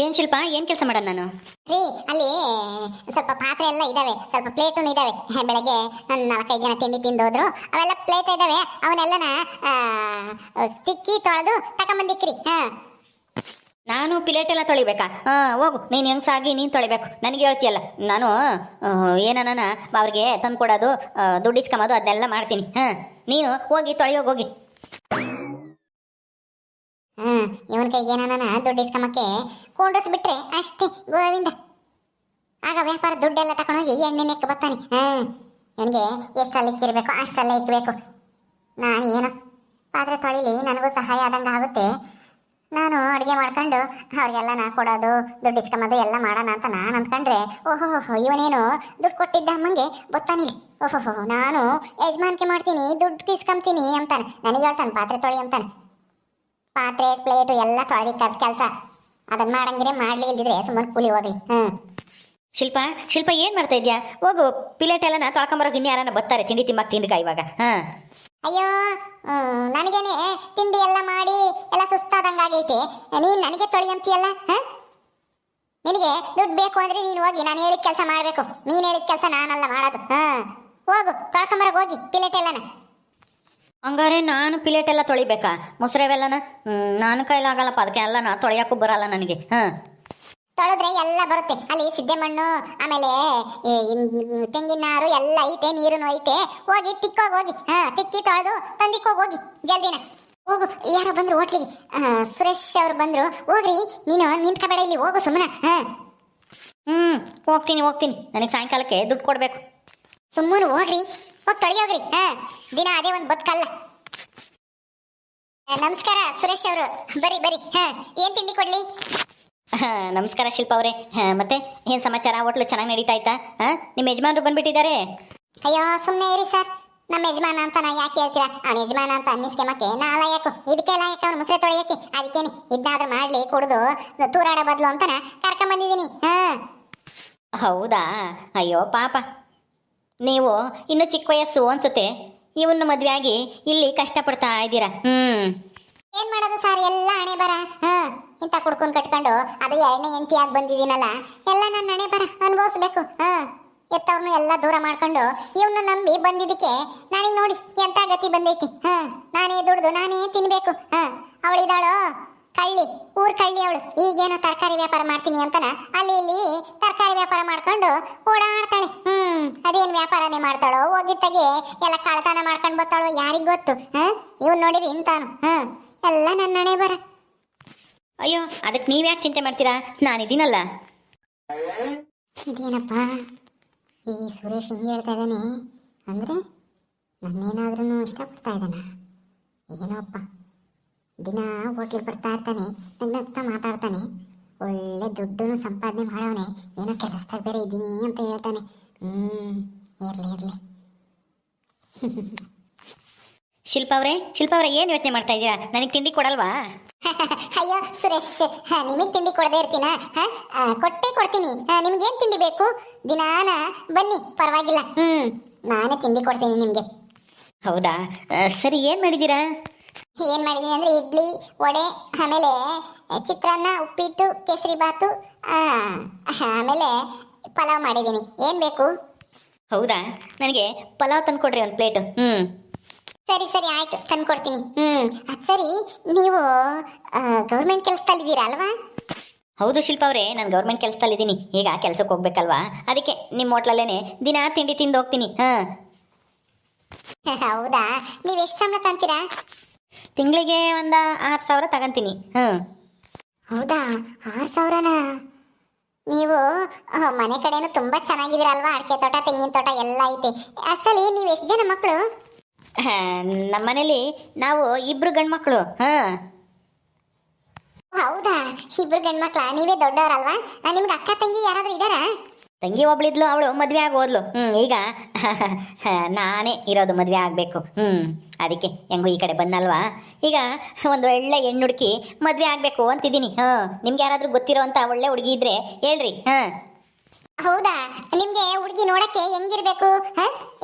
ಏನ್ ಶಿಲ್ಪ, ಏನ್ ಕೆಲಸ ಮಾಡೋಣ ನಾನು? ರೀ ಅಲ್ಲಿ ಸ್ವಲ್ಪ ಪಾತ್ರೆ ಎಲ್ಲ ಇದಾವೆ, ಸ್ವಲ್ಪ ಪ್ಲೇಟು ಇದಾವೆ. ಬೆಳಗ್ಗೆ ಒಂದು 4-5 ಜನ ತಿಂಡಿ ತಿಂದೋದ್ರು, ಅವೆಲ್ಲ ಪ್ಲೇಟ್ ಇದಾವೆ. ಅವನ್ನೆಲ್ಲನ ತಿಕ್ಕಿ ತೊಳೆದು ತಗೊಂಬಂದಿಕ್ರಿ. ನಾನು ಪ್ಲೇಟ್ ಎಲ್ಲ ತೊಳಿಬೇಕಾ? ಹೋಗು, ನೀನು ಹೆಂಗ್ಸಾಗಿ ನೀನು ತೊಳಿಬೇಕು. ನನಗೆ ಹೇಳ್ತೀಯಲ್ಲ, ನಾನು ಏನನ ಅವ್ರಿಗೆ ತಂದು ಕೊಡೋದು, ದುಡ್ಡು ಇಸ್ಕೊಂಬೋದು, ಅದನ್ನೆಲ್ಲ ಮಾಡ್ತೀನಿ. ನೀನು ಹೋಗಿ ತೊಳೆಯೋಗಿ. ಇವನ್ ಕೈಗೆ ಏನಾನ ದುಡ್ಡು ಇಸ್ಕೊಂಬಕ್ಕೆ ಕೊಂಡಸ್ಬಿಟ್ರೆ ಅಷ್ಟೇ ಗೋವಿಂದ. ಆಗ ವ್ಯಾಪಾರ ದುಡ್ಡೆಲ್ಲ ತಕೊಂಡೋಗಿ ಎಣ್ಣೆ ನೆಕ್ಕ ಬರ್ತಾನೆ. ಇವನಿಗೆ ಎಷ್ಟಲ್ಲಿ ಇಕ್ಕಿರ್ಬೇಕು ಅಷ್ಟಲ್ಲೇ ಇಕ್ಬೇಕು. ನಾನು ಏನು ಪಾತ್ರೆ ತೊಳಿಲಿ, ನನಗೂ ಸಹಾಯ ಆದಂಗೆ ಆಗುತ್ತೆ. ನಾನು ಅಡುಗೆ ಮಾಡ್ಕೊಂಡು ಅವ್ರಿಗೆಲ್ಲ ಕೊಡೋದು, ದುಡ್ಡು ಇಸ್ಕೊಂಬೋದು ಎಲ್ಲ ಮಾಡೋಣ ಅಂತ ನಾನು ಅಂದ್ಕೊಂಡ್ರೆ, ಓಹೋ ಇವನೇನು ದುಡ್ಡು ಕೊಟ್ಟಿದ್ದ ಅಮ್ಮಂಗೆ ಗೊತ್ತಾನಿಲ್ಲ. ಓಹೋ ನಾನು ಯಜಮಾನಿಕೆ ಮಾಡ್ತೀನಿ, ದುಡ್ಡು ಇಸ್ಕೊಂತೀನಿ ಅಂತಾನೆ. ನನಗೆ ಹೇಳ್ತಾನೆ ಪಾತ್ರೆ ತೊಳಿ ಅಂತಾನೆ. ಪಾತ್ರೆ ಪ್ಲೇಟು ಎಲ್ಲ ತೊಳೆದಿಕ್ಕ ಕೆಲಸ ಅದನ್ನ ಮಾಡಂಗಿದ್ರೆ ಮಾಡ್ಲಿ, ಇಲ್ದಿದ್ರೆ ಸುಮ್ಮನೆ ಕೂಲಿ ಹೋಗ್ಲಿ. ಶಿಲ್ಪ ಏನ್ ಮಾಡ್ತಾ ಇದ್ಯಾ? ಹೋಗು, ಪ್ಲೇಟ್ ಎಲ್ಲ ತೊಳ್ಕೊಂಬರೋಗಿ. ಇನ್ನು ಯಾರನ್ನ ಬರ್ತಾರೆ ತಿಂಡಿ ತಿಂಬಕ್ ತಿಂಡಿಕ ಇವಾಗ. ಅಯ್ಯೋ ನನಗೇನೆ ತಿಂಡಿ ಎಲ್ಲ ಮಾಡಿ ಎಲ್ಲ ಸುಸ್ತಾದಂಗಾಗೈತೆ. ನೀನ್ ನನಗೆ ತೊಳಿ ಅಂತೀಯಲ್ಲ. ನಿನಗೆ ದುಡ್ಡು ಬೇಕು ಅಂದ್ರೆ ನೀನು ಹೋಗಿ, ನಾನು ಹೇಳಿದ ಕೆಲಸ ಮಾಡ್ಬೇಕು. ನೀನ್ ಹೇಳಿದ ಕೆಲಸ ನಾನಲ್ಲ ಮಾಡೋದು. ಹೋಗು ತೊಳ್ಕೊಂಬರೋಗಿ ಹೋಗಿ ಪ್ಲೇಟ್ ಎಲ್ಲನ. ಹಂಗಾರೆ ನಾನು ಪ್ಲೇಟ್ ಎಲ್ಲ ತೊಳಿಬೇಕಾ? ಮೊಸರೆವೆಲ್ಲನ ನಾನು ಕೈಲಾಗಲ್ಲಪ್ಪ, ಅದಕ್ಕೆ ಎಲ್ಲ ತೊಳೆಯಕ್ಕೂ ಬರಲ್ಲ ನನಗೆ. ತೊಳೆದ್ರೆ ಎಲ್ಲ ಬರುತ್ತೆ. ಅಲ್ಲಿ ಸಿದ್ದೆ ಮಣ್ಣು, ಆಮೇಲೆ ತೆಂಗಿನ ನಾರು ಎಲ್ಲ ಐತೆ, ನೀರು ಐತೆ. ಹೋಗಿ ತಿಕ್ಕೋಗಿ, ತಿಕ್ಕಿ ತೊಳೆದು ತಂದಿಕ್ಕೋಗಿ ಜಲ್ದಿನ. ಹೋಗು, ಯಾರೋ ಬಂದ್ರು ಹೋಟ್ಲಿಗೆ, ಸುರೇಶ್ ಅವ್ರು ಬಂದ್ರು. ಹೋಗ್ರಿ, ನೀನು ನಿಂತ್ಕೋಬೇಡ ಇಲ್ಲಿ, ಹೋಗು ಸುಮ್ಮನೆ. ಹೋಗ್ತೀನಿ. ನನಗೆ ಸಾಯಂಕಾಲಕ್ಕೆ ದುಡ್ಡು ಕೊಡ್ಬೇಕು. ಸುಮ್ಮನೆ ಹೋಗ್ರಿ, ಹೋಗಿ ತೊಳೆಯೋಗ್ರಿ. ದಿನ ಅದೇ ಒಂದು ಬದುಕಲ್ಲ. ನಮಸ್ಕಾರ ಸುರೇಶ್ ಅವರು, ಬರಿ. ಏನ್ ತಿಂಡಿ ಕೊಡ್ಲಿ? ನಮಸ್ಕಾರ ಶಿಲ್ಪ ಅವರೇ. ಮತ್ತೆ ಏನ್ ಸಮಾಚಾರ? ಹೋಟ್ಲು ಚೆನ್ನಾಗಿ ನಡೀತಾ ಆಯ್ತಾ? ನಿಮ್ಮ ಯಜಮಾನ್ರು ಬಂದ್ಬಿಟ್ಟಿದ್ದಾರೆ? ಅಯ್ಯೋ ಸುಮ್ಮನೆ ಇರಿ ಸರ್, ನಮ್ಮ ಯಜಮಾನ ಅಂತ ನಾ ಯಾಕೆ ಹೇಳ್ತೀರಾ? ಅವ್ನ ಯಜಮಾನ ಅಂತ ಅನ್ನಿಸ್ಕೆಮಕ್ಕೆ ನಾ ಲಾಯಕು, ಇದಕ್ಕೆ ಲಾಯಕ ಅವ್ನು ಮುಸ್ರೆ ತೊಳೆಯಕ್ಕೆ. ಅದಕ್ಕೇನೆ ಇದನ್ನಾದ್ರೂ ಮಾಡ್ಲಿ, ಕುಡಿದು ತೂರಾಡ ಬದ್ಲು ಅಂತಾನ ಕರ್ಕೊಂಬಂದಿದ್ದೀನಿ. ಹೌದಾ? ಅಯ್ಯೋ ಪಾಪ, ನೀವು ಇನ್ನು ಚಿಕ್ಕ ವಯಸ್ಸು ಅನ್ಸುತ್ತೆ. ಇವನ್ನ ಮದ್ವೆ ಆಗಿ ಇಲ್ಲಿ ಕಷ್ಟಪಡ್ತಾ ಇದ್ದೀರಾ. ಏನ್ ಮಾಡೋದು ಸರ್, ಎಲ್ಲ ಹಣೆ ಬರ. ಇಂತ ಕುಡ್ಕೊಂಡ್ ಕಟ್ಕೊಂಡು ಅದು 2ನೇ ಹೆಂಡತಿಯಾಗಿ ಬಂದಿದ್ದೀನಲ್ಲ, ಎಲ್ಲ ನನ್ನ ಹಣೆ ಬರ ಅನುಭವಿಸ್ಬೇಕು. ಎತ್ತವ್ರನ್ನು ಎಲ್ಲ ದೂರ ಮಾಡ್ಕೊಂಡು ಇವನ್ನ ನಂಬಿ ಬಂದಿದ್ದಕ್ಕೆ ನನಗೆ ನೋಡಿ ಎಂತ ಗತಿ ಬಂದೈತಿ. ನಾನೇ ದುಡ್ದು ನಾನೇ ತಿನ್ಬೇಕು. ಅವಳಿದಾಳು ಕಳ್ಳಿ, ಊರ್ ಕಳ್ಳಿ ಅವಳು. ಈಗೇನು ತರಕಾರಿ ವ್ಯಾಪಾರ ಮಾಡ್ತೀನಿ ಅಂತನ ಅಲ್ಲಿ ಇಲ್ಲಿ ತರಕಾರಿ ವ್ಯಾಪಾರ ಮಾಡ್ಕೊಂಡು ಓಡಾಡ್ತಾಳೆ. ಅದೇನ್ ವ್ಯಾಪಾರನೇ ಮಾಡ್ತಾಳೋ, ಹೋಗಿತ್ತಾಗೆ ಎಲ್ಲ ಕಳ್ತನ ಮಾಡ್ಕೊಂಡು ಬರ್ತಾಳೋ, ಯಾರಿಗ್ ಗೊತ್ತು. ಇವನ್ ನೋಡಿರಿ ಇಂತಾನು. ಎಲ್ಲ ನನ್ನ ಹಣೆ ಬರ. ಅಯ್ಯೋ, ಅದಕ್ಕೆ ನೀವ್ಯಾಕೆ ಚಿಂತೆ ಮಾಡ್ತೀರಾ? ನಾನಿದ್ದೀನಲ್ಲ. ಇದೇನಪ್ಪ ಈ ಸುರೇಶ್ ಹಿಂಗೆ ಹೇಳ್ತಾ ಇದ್ದಾನೆ ಅಂದ್ರೆ, ನನ್ನೇನಾದ್ರೂ ಇಷ್ಟಪಡ್ತಾ ಇದ್ದಾನ ಏನೋಪ್ಪ. ದಿನ ಹೋಟ್ಲಿಗೆ ಬರ್ತಾ ಇರ್ತಾನೆ, ನಗ್ನಗ್ತಾ ಮಾತಾಡ್ತಾನೆ, ಒಳ್ಳೆ ದುಡ್ಡು ಸಂಪಾದನೆ ಮಾಡವನೆ. ಏನೋ ಕೆಲಸದಾಗ ಬೇರೆ ಇದ್ದೀನಿ ಅಂತ ಹೇಳ್ತಾನೆ. ಇರ್ಲಿ ಶಿಲ್ಪ ಅವರೇ, ಏನು ಯೋಚನೆ ಮಾಡ್ತಾ ಇದ್ದೀರಾ? ನನಗೆ ತಿಂಡಿ ಕೊಡಲ್ವಾ? ಅಯ್ಯೋ ಸುರೇಶ್, ನಿಮಗೆ ತಿಂಡಿ ಕೊಡದೇ ಇರ್ತೀನ? ಕೊಟ್ಟೇ ಕೊಡ್ತೀನಿ. ನಿಮ್ಗೇನು ತಿಂಡಿ ಬೇಕು? ದಿನಾನ ಬನ್ನಿ, ಪರವಾಗಿಲ್ಲ. ನಾನೇ ತಿಂಡಿ ಕೊಡ್ತೀನಿ ನಿಮಗೆ. ಹೌದಾ? ಸರಿ, ಏನು ಮಾಡಿದ್ದೀರಾ? ಏನು ಮಾಡಿದ್ದೀನಿ ಅಂದರೆ ಇಡ್ಲಿ, ವಡೆ, ಆಮೇಲೆ ಚಿತ್ರಾನ್ನ, ಉಪ್ಪಿಟ್ಟು, ಕೇಸರಿ ಬಾತು, ಆಮೇಲೆ ಪಲಾವ್ ಮಾಡಿದ್ದೀನಿ. ಏನು ಬೇಕು? ಹೌದಾ, ನನಗೆ ಪಲಾವ್ ತಂದು ಕೊಡ್ರಿ ಒಂದು ಪ್ಲೇಟು. ಸರಿ ಆಯ್ತು, ತಂದು ಕೊಡ್ತೀನಿ. ಅದು ಸರಿ, ನೀವು ಗೌರ್ಮೆಂಟ್ ಕೆಲಸದಲ್ಲಿದ್ದೀರಾ ಅಲ್ವಾ? ಹೌದು ಶಿಲ್ಪ ಅವರೇ, ನಾನು ಗೌರ್ಮೆಂಟ್ ಕೆಲಸದಲ್ಲಿದ್ದೀನಿ. ಈಗ ಕೆಲಸಕ್ಕೆ ಹೋಗ್ಬೇಕಲ್ವಾ, ಅದಕ್ಕೆ ನಿಮ್ಮ ಹೋಟ್ಲಲ್ಲೇನೆ ದಿನ ತಿಂಡಿ ತಿಂದು ಹೋಗ್ತೀನಿ. ಹೌದಾ, ನೀವು ಎಷ್ಟು ಸಂಬಳ ತಂತೀರಾ? ತಿಂಗಳಿಗೆ ಒಂದು 6,000 ತಗೊಂತೀನಿ. ಹೌದಾ, 6,000ನಾ? ನೀವು ಮನೆ ಕಡೆನೂ ತುಂಬಾ ಚೆನ್ನಾಗಿದ್ದೀರಲ್ವಾ? ಅಡಿಕೆ ತೋಟ, ತೆಂಗಿನ ತೋಟ ಎಲ್ಲ ಐತೆ. ಅಸಲಿ ನೀವು ಎಷ್ಟು ಜನ ಮಕ್ಕಳು? ನಮ್ಮ ಮನೇಲಿ ನಾವು 2 ಗಂಡು ಮಕ್ಕಳು. ಹೌದಾ, 2 ಗಂಡು ಮಕ್ಕಳ? ನೀವೇ ದೊಡ್ಡವರಲ್ವಾ? ನಿಮ್ಗೆ ಅಕ್ಕ ತಂಗಿ ಯಾರಾದ್ರೂ ಇದ್ದಾರಾ? ತಂಗಿ ಒಬ್ಳಿದ್ಲು, ಅವಳು ಮದುವೆ ಆಗಿ ಹೋದ್ಲು. ಈಗ ನಾನೇ ಇರೋದು, ಮದುವೆ ಆಗಬೇಕು. ಅದಕ್ಕೆ ಹೆಂಗು ಈ ಕಡೆ ಬಂದಲ್ವಾ, ಈಗ ಒಂದು ಒಳ್ಳೆ ಹೆಣ್ಣು ಹುಡುಕಿ ಮದುವೆ ಆಗಬೇಕು ಅಂತಿದ್ದೀನಿ. ನಿಮ್ಗೆ ಯಾರಾದ್ರೂ ಗೊತ್ತಿರೋ ಅಂತ ಒಳ್ಳೆ ಹುಡುಗಿ ಇದ್ರೆ ಹೇಳ್ರಿ. ಹೌದಾ, ನಿಮ್ಗೆ ಹುಡುಗಿ ನೋಡಕ್ಕೆ ಹೆಂಗಿರ್ಬೇಕು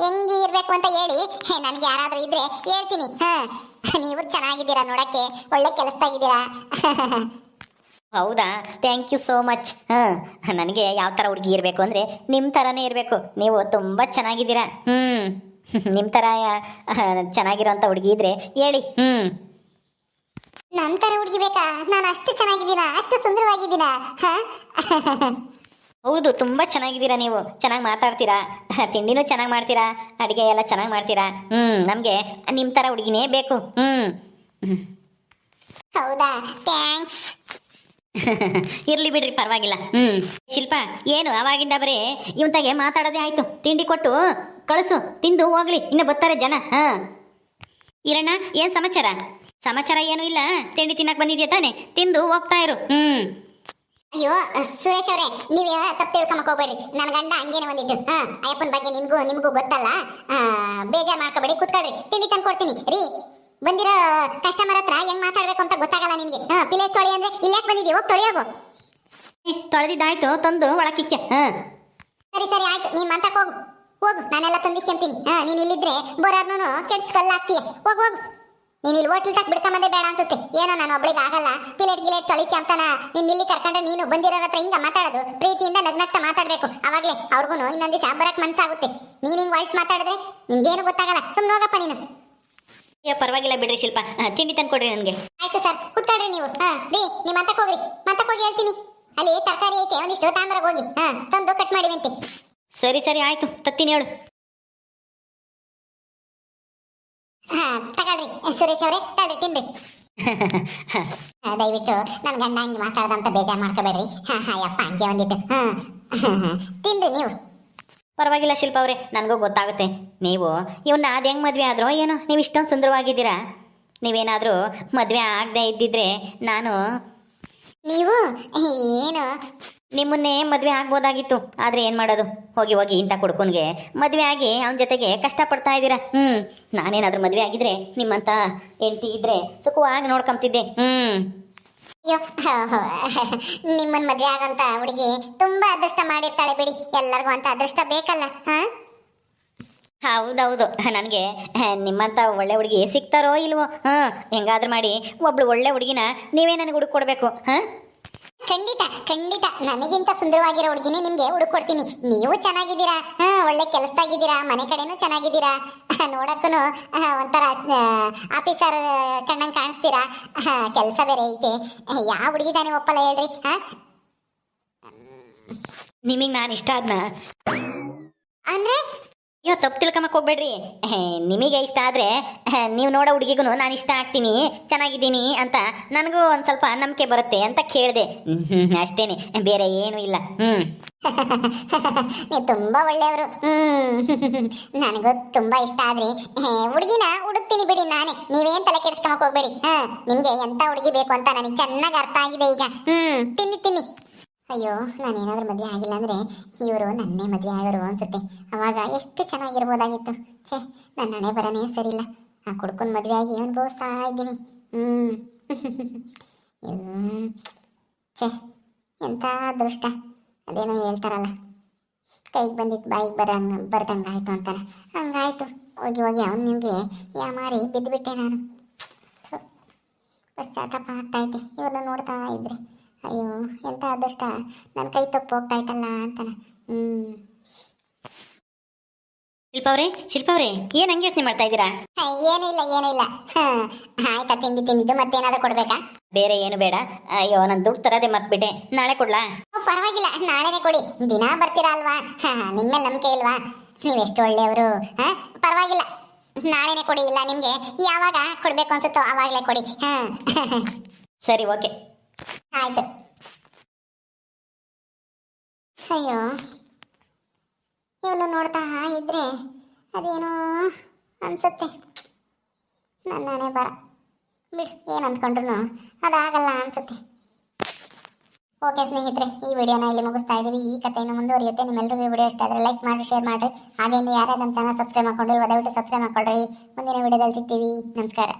ಅಂತ ಹೇಳಿ, ನನ್ಗೆ ಯಾರಾದ್ರೂ ಇದ್ರೆ ಹೇಳ್ತೀನಿ. ನೀವು ಚೆನ್ನಾಗಿದ್ದೀರಾ, ನೋಡಕ್ಕೆ ಒಳ್ಳೆ ಕೆಲಸದಾಗಿದ್ದೀರಾ. ಹೌದಾ, ಥ್ಯಾಂಕ್ ಯು ಸೋ ಮಚ್. ಹಾಂ, ನನಗೆ ಯಾವ ಥರ ಹುಡುಗಿ ಇರಬೇಕು ಅಂದರೆ ನಿಮ್ಮ ಥರನೇ ಇರಬೇಕು. ನೀವು ತುಂಬ ಚೆನ್ನಾಗಿದ್ದೀರಾ. ನಿಮ್ಮ ಥರ ಚೆನ್ನಾಗಿರೋಂಥ ಹುಡುಗಿ ಇದ್ರೆ ಹೇಳಿ. ನನ್ನ ಥರ ಹುಡುಗಿ ಬೇಕಾ? ನಾನು ಅಷ್ಟು ಚೆನ್ನಾಗಿದ್ದೀನಾ, ಅಷ್ಟು ಸುಂದರವಾಗಿದ್ದೀನಾ? ಹಾ ಹೌದು, ತುಂಬ ಚೆನ್ನಾಗಿದ್ದೀರಾ ನೀವು. ಚೆನ್ನಾಗಿ ಮಾತಾಡ್ತೀರಾ, ತಿಂಡಿನೂ ಚೆನ್ನಾಗಿ ಮಾಡ್ತೀರಾ, ಅಡುಗೆ ಎಲ್ಲ ಚೆನ್ನಾಗಿ ಮಾಡ್ತೀರಾ. ನಮಗೆ ನಿಮ್ಮ ಥರ ಹುಡುಗಿನೇ ಬೇಕು. ಹೌದಾ, ಥ್ಯಾಂಕ್ಸ್. ಇರ್ಲಿ ಬಿಡ್ರಿ, ಪರವಾಗಿಲ್ಲ. ಶಿಲ್ಪ, ಏನು ಅವಾಗಿಂದ ಬರೀ ಇವಂತಾಗೆ ಮಾತಾಡೋದೇ ಆಯ್ತು. ತಿಂಡಿ ಕೊಟ್ಟು ಕಳಿಸು, ತಿಂದು ಹೋಗ್ಲಿ, ಇನ್ನು ಬರ್ತಾರೆ ಜನ. ಇರಣ್ಣ, ಏನ್ ಸಮಾಚಾರ? ಸಮಾಚಾರ ಏನೂ ಇಲ್ಲ, ತಿಂಡಿ ತಿನ್ನಕ್ ಬಂದಿದ್ಯಾ ತಾನೆ? ತಿಂದು ಹೋಗ್ತಾ ಇರು. ಅಯ್ಯೋ ಸುರೇಶ್ ಅವರೇ, ನೀವೇ ತಪ್ಪು ತಿಳ್ಕೊಂಬಕ್ ಹೋಗ್ಬೇಡ್ರಿ. ನನ್ನ ಗಂಡ ಹಂಗೇನೆ ಬಂದಿದ್ದು. ಅಯ್ಯಪ್ಪನ ಬಗ್ಗೆ ನಿಮಗೂ ಗೊತ್ತಲ್ಲ. ಬೇಜಾರು ಮಾಡ್ಕೋಬೇಡಿ, ಕೂತ್ಕೊಳ್ರಿ, ತಿಂಡಿ ತಂದು ಕೊಡ್ತೀನಿ ರೀ. ಬಂದಿರೋ ಕಸ್ಟಮರ್ ಹತ್ರ ಹೆಂಗ್ ಮಾತಾಡ್ಬೇಕು ಅಂತ ಗೊತ್ತಾಗಲ್ಲ ನಿನ್ಗೆ. ಪ್ಲೇಟ್ ತೊಳಿ ಅಂದ್ರೆ ಇಲ್ಲಾಕ್ ಬಂದಿದ್ದೀವಿ, ಹೋಗಿ ತೊಳಿಯೋಗು. ತೊಳೆದಿದ್ದಾಯ್ತು, ತಂದು ಒಳಕಿಕ್ಕೆ. ಸರಿ ಸರಿ ಆಯ್ತು, ನೀನ್ ಮಂತಕ್ಕೆ ಹೋಗು ಹೋಗು, ನಾನೆಲ್ಲ ತಂದಿಕ್ಕೆಂತೀನಿ. ನೀನ್ ಇಲ್ಲಿದ್ರೆ ಬರೋರ್ನು ಕೆಡ್ಸ್ಕಲ್ಲಾಗ್ತೀಯ. ಹೋಗು. ನೀನ್ ಇಲ್ಲಿ ಹೋಟ್ಲ್ ತಕ್ ಬಿಡ್ಕೊಂಬಂದೇ ಬೇಡ ಅನ್ಸುತ್ತೆ. ಏನೋ ನಾನು ಒಬ್ಳಿಗೆ ಆಗಲ್ಲ, ಗಿಲೇಟ್ ತೊಳಿಕೆ ಅಂತಾನ ನೀನ್ ಇಲ್ಲಿ ಕರ್ಕೊಂಡ್ರೆ ನೀನು ಬಂದಿರೋರ ಹತ್ರ ಹಿಂಗ ಮಾತಾಡೋದು, ಪ್ರೀತಿಯಿಂದ ನಗ್ನಗ್ತಾ ಮಾತಾಡ್ಬೇಕು. ಅವಾಗ್ಲೇ ಅವ್ರಿಗೂ ಇನ್ನೊಂದ್ ದಿವಸ ಬರಕ್ ಮನ್ಸಾಗುತ್ತೆ. ನೀನ್ ಹಿಂಗ್ ವೈಟ್ ಮಾತಾಡಿದ್ರೆ ನಿನ್ಗೇನು ಗೊತ್ತಾಗಲ್ಲ. ಸುಮ್ನೆ ಹೋಗಪ್ಪ ನೀನು. ಅಯ್ಯೋ ಪರವಾಗಿಲ್ಲ ಬಿಡ್ರಿ ಶಿಲ್ಪ, ತಿಂಡಿ ತಂದು ಕೊಡ್ರಿ ನನಗೆ. ಆಯ್ತು ಸರ್, ಕೂತ್ಕೊಳ್ರಿ ನೀವು. ರೀ, ನೀವು ಮಂತಕ್ಕೆ ಹೋಗ್ರಿ, ಮಂತಕ್ಕೆ ಹೋಗಿ ಹೇಳ್ತೀನಿ. ಅಲ್ಲಿ ತರಕಾರಿ ಐತೆ, ಒಂದಿಷ್ಟು ತಾಂಬರಾಗ ಹೋಗಿ ತಂದು ಕಟ್ ಮಾಡಿವಂತೆ. ಸರಿ ಆಯ್ತು, ತತ್ತೀನಿ ಹೇಳು. ತಗೊಳ್ರಿ ಸುರೇಶ್ ಅವರೇ, ತಗೊಳ್ರಿ ತಿನ್ರಿ. ದಯವಿಟ್ಟು ನನ್ನ ಗಂಡ ಹಂಗೆ ಮಾತಾಡ್ದಂತ ಬೇಜಾರು ಮಾಡ್ಕೋಬೇಡ್ರಿ. ಯಪ್ಪ ಹಂಗೆ ಒಂದಿಟ್ಟು ತಿನ್ರಿ ನೀವು. ಪರವಾಗಿಲ್ಲ ಶಿಲ್ಪ ಅವರೇ, ನನಗೂ ಗೊತ್ತಾಗುತ್ತೆ. ನೀವು ಇವನ್ನ ಅದು ಹೆಂಗೆ ಮದುವೆ ಆದ್ರೋ ಏನೋ, ನೀವು ಇಷ್ಟೊಂದು ಸುಂದರವಾಗಿದ್ದೀರಾ. ನೀವೇನಾದರೂ ಮದುವೆ ಆಗದೆ ಇದ್ದಿದ್ರೆ ನೀವು ಏನು ನಿಮ್ಮನ್ನೇ ಮದುವೆ ಆಗ್ಬೋದಾಗಿತ್ತು. ಆದರೆ ಏನು ಮಾಡೋದು, ಹೋಗಿ ಇಂಥ ಕುಡ್ಕನ್ಗೆ ಮದುವೆ ಆಗಿ ಅವನ ಜೊತೆಗೆ ಕಷ್ಟಪಡ್ತಾ ಇದ್ದೀರಾ. ನಾನೇನಾದರೂ ಮದುವೆ ಆಗಿದ್ರೆ ನಿಮ್ಮಂಥ ಹೆಂಡತಿ ಇದ್ರೆ ಸುಖವಾಗಿ ನೋಡ್ಕೊಂತಿದ್ದೆ. ಅಯ್ಯೋ, ನಿಮ್ಮನ್ ಮದ್ವೆ ಆಗಂತ ಹುಡುಗಿ ತುಂಬಾ ಅದೃಷ್ಟ ಮಾಡಿರ್ತಾಳೆ ಬಿಡಿ. ಎಲ್ಲರಿಗೂ ಅಂತ ಅದೃಷ್ಟ ಬೇಕಲ್ಲ. ಹೌದೌದು, ನನಗೆ ನಿಮ್ಮಂಥ ಒಳ್ಳೆ ಹುಡುಗಿ ಸಿಗ್ತಾರೋ ಇಲ್ವೋ. ಹೆಂಗಾದ್ರೂ ಮಾಡಿ ಒಬ್ಳು ಒಳ್ಳೆ ಹುಡುಗಿನ ನೀವೇ ನನಗೆ ಹುಡುಕ್ ಕೊಡ್ಬೇಕು. ಖಂಡಿತ ನನಗಿಂತ ಸುಂದರವಾಗಿರೋ ಹುಡುಗಿನೇ ನಿಮ್ಗೆ ಹುಡುಕೊಡ್ತೀನಿ. ನೀವು ಚೆನ್ನಾಗಿದ್ದೀರಾ, ಒಳ್ಳೆ ಕೆಲಸದಾಗಿದ್ದೀರಾ, ಮನೆ ಕಡೆನೂ ಚೆನ್ನಾಗಿದ್ದೀರಾ, ನೋಡಕ್ಕೂ ಒಂಥರ ಆಫೀಸರ್ ಕಣ್ಣಂಗೆ ಕಾಣಿಸ್ತೀರಾ. ಕೆಲಸ ಬೇರೆ ಐತೆ. ಯಾವ ಹುಡುಗಿ ತಾನೇ ಒಪ್ಪಲ್ಲ ಹೇಳ್ರಿ. ನಿಮಗೆ ನಾನು ಇಷ್ಟ ಆದ್ನ ಅಂದ್ರೆ ಅಯ್ಯೋ, ತಪ್ಪು ತಿಳ್ಕೊಂಬಕ್ಕೆ ಹೋಗ್ಬೇಡ್ರಿ. ನಿಮಗೆ ಇಷ್ಟ ಆದರೆ ನೀವು ನೋಡೋ ಹುಡುಗಿಗೂ ನಾನು ಇಷ್ಟ ಆಗ್ತೀನಿ, ಚೆನ್ನಾಗಿದ್ದೀನಿ ಅಂತ ನನಗೂ ಒಂದು ಸ್ವಲ್ಪ ನಂಬಿಕೆ ಬರುತ್ತೆ ಅಂತ ಕೇಳಿದೆ. ಅಷ್ಟೇನೆ, ಬೇರೆ ಏನೂ ಇಲ್ಲ. ನೀವು ತುಂಬಾ ಒಳ್ಳೆಯವರು. ನನಗೂ ತುಂಬಾ ಇಷ್ಟ ಆದ್ರಿ ಹುಡುಗಿನ ಹುಡುಕ್ತೀನಿ ಬಿಡಿ ನಾನೇ. ನೀವೇನ್ ತಲೆ ಕೆಡಿಸ್ಕೊಂಬಕ್ ಹೋಗ್ಬೇಡಿ. ನಿಮ್ಗೆ ಎಂತ ಹುಡುಗಿ ಬೇಕು ಅಂತ ನನಗೆ ಚೆನ್ನಾಗಿ ಅರ್ಥ ಆಗಿದೆ ಈಗ. ತಿನ್ನಿ. ಅಯ್ಯೋ, ನಾನೇನಾದ್ರೂ ಮದುವೆ ಆಗಿಲ್ಲ ಅಂದ್ರೆ ಇವರು ನನ್ನೇ ಮದುವೆ ಆಗೋರು ಅನ್ಸುತ್ತೆ. ಅವಾಗ ಎಷ್ಟು ಚೆನ್ನಾಗಿರ್ಬೋದಾಗಿತ್ತು. ಛೇ, ನನ್ನ ಹಣೆ ಬರನೇ ಸರಿಯಿಲ್ಲ. ಆ ಕುಡ್ಕೊಂಡು ಮದುವೆ ಆಗಿ ಅನುಭವಿಸ್ತಾ ಇದ್ದೀನಿ. ಛೇ, ಎಂಥ ಅದೃಷ್ಟ. ಅದೇನೋ ಹೇಳ್ತಾರಲ್ಲ, ಕೈಗೆ ಬಂದಿದ್ದು ಬಾಯಿಗೆ ಬರ್ದಂಗಾಯ್ತು ಅಂತಾನೆ, ಹಂಗಾಯ್ತು. ಹೋಗಿ ಅವನು ನಿಮಗೆ ಯಾಮಾರಿ ಬಿದ್ದುಬಿಟ್ಟೆ ನಾನು. ಪಶ್ಚಾತ್ತಾಪ ಆಗ್ತಾಯಿದ್ದೆ ಇವ್ರನ್ನ ನೋಡ್ತಾ ಇದ್ರೆ. ಅಯ್ಯೋ, ಎಂಥ ಅದೃಷ್ಟ, ನನ್ನ ಕೈ ತಪ್ಪು ಹೋಗ್ತಾ ಇತ್ತಲ್ಲ ಅಂತಾನ. ಶಿಲ್ಪ ಅವರೇ, ಏನು ಹಂಗೆ ಯೋಚನೆ ಮಾಡ್ತಾ ಇದ್ದೀರಾ? ಏನಿಲ್ಲ. ಆಯ್ತಾ, ತಿಂದಿದ್ದು ಮತ್ತೇನಾದ್ರೂ ಕೊಡ್ಬೇಕಾ? ಬೇರೆ ಏನು ಬೇಡ. ಅಯ್ಯೋ, ನಾನು ದುಡ್ಡು ತರದೆ ಮರ್ತ್ಬಿಟ್ಟೆ, ನಾಳೆ ಕೊಡ್ಲಾ? ಪರವಾಗಿಲ್ಲ, ನಾಳೆನೇ ಕೊಡಿ. ದಿನ ಬರ್ತೀರಾ ಅಲ್ವಾ, ನಿಮ್ಮೇಲೆ ನಂಬಿಕೆ ಇಲ್ವಾ? ನೀವೆಷ್ಟು ಒಳ್ಳೆಯವರು. ಪರವಾಗಿಲ್ಲ, ನಾಳೆನೇ ಕೊಡಿ. ಇಲ್ಲ ನಿಮ್ಗೆ ಯಾವಾಗ ಕೊಡ್ಬೇಕು ಅನ್ಸುತ್ತೋ ಅವಾಗಲೇ ಕೊಡಿ. ಸರಿ, ಓಕೆ, ಆಯ್ತು. ಅಯ್ಯೋ, ಇವನು ನೋಡ್ತಾ ಇದ್ರೆ ಅದೇನೋ ಅನ್ಸುತ್ತೆ. ನನ್ನ ಹಣೆ ಬರ ಬಿಡು, ಏನು ಅಂದ್ಕೊಂಡ್ರು ಅದಾಗಲ್ಲ ಅನ್ಸುತ್ತೆ. ಓಕೆ ಸ್ನೇಹಿತರೆ, ಈ ವಿಡಿಯೋನ ಇಲ್ಲಿ ಮುಗಿಸ್ತಾ ಇದ್ದೀವಿ. ಈ ಕಥೆಯನ್ನು ಮುಂದುವರಿಯುತ್ತೆ. ನಿಮ್ಮೆಲ್ಲರಿಗೂ ಈ ವಿಡಿಯೋ ಇಷ್ಟ ಆದರೆ ಲೈಕ್ ಮಾಡಿ, ಶೇರ್ ಮಾಡಿರಿ. ಹಾಗೆ ಯಾರ್ಯಾರು ನಮ್ಮ ಚಾನಲ್ ಸಬ್ಸ್ಕ್ರೈಬ್ ಮಾಡ್ಕೊಂಡಿಲ್ವೋ ದಯವಿಟ್ಟು ಸಬ್ಸ್ಕ್ರೈಬ್ ಮಾಡ್ಕೊಳ್ರಿ. ಮುಂದಿನ ವಿಡಿಯೋದಲ್ಲಿ ಸಿಗ್ತೀವಿ. ನಮಸ್ಕಾರ.